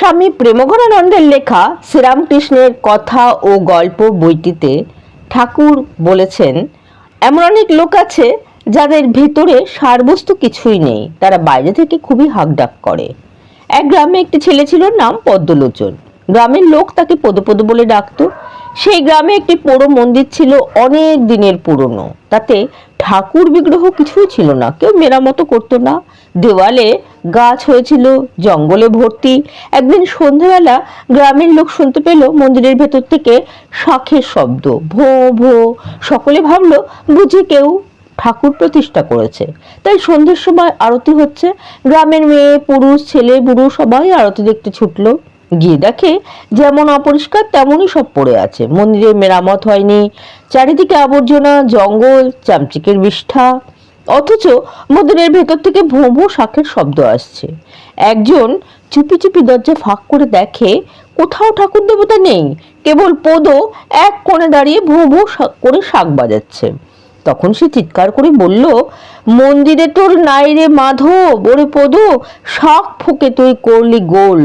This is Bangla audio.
স্বামী প্রেমঘনানন্দের লেখা শ্রীরামকৃষ্ণের কথা ও গল্প বইটিতে ঠাকুর বলেছেন, এমন অনেক লোক আছে যাদের ভেতরে সারবস্তু কিছুই নেই, তারা বাইরে থেকে খুবই হাঁকডাক করে। এক গ্রামে একটি ছেলে ছিল, নাম পদ্মলোচন। গ্রামের লোক তাকে পদপদ বলে ডাকতো। সেই গ্রামে একটি পোড়ো মন্দির ছিল, অনেক দিনের পুরনো। তাতে ঠাকুর বিগ্রহ কিছুই ছিল না, কেউ মেরামতো করতো না। দেওয়ালে গাছ হয়েছিল, জঙ্গলে ভর্তি। একদিন সন্ধ্যাবেলা গ্রামের লোক শুনতে পেল মন্দিরের ভেতর থেকে শাঁখের শব্দ, ভো ভো। সকলে ভাবলো বুঝি কেউ ঠাকুর প্রতিষ্ঠা করেছে। তাই সন্ধ্যের সময় আরতি হচ্ছে। গ্রামের মেয়ে পুরুষ ছেলে বুড়ো সবাই আরতি দেখতে ছুটলো। গিয়ে দেখে যেমন অপরিষ্কার তেমনই সব পড়ে আছে। মন্দিরে মেরামত হয়নি, চারিদিকে আবর্জনা, জঙ্গল, চামচিকের বিষ্ঠা। অথচ মন্দিরের ভেতর থেকে ভোঁ ভোঁ শাঁখের শব্দ আসছে। একজন চুপি চুপি দরজা ফাঁক করে দেখে কোথাও ঠাকুর দেবতা নেই, কেবল পদ এক কোণে দাঁড়িয়ে ভোঁ ভোঁ করে শাঁখ বাজাচ্ছে। তখন সে চিৎকার করে বলল, মন্দিরে তোর নাই রে মাধব, ওরে পদ, শাঁখ ফুঁকে তুই করলি গোল।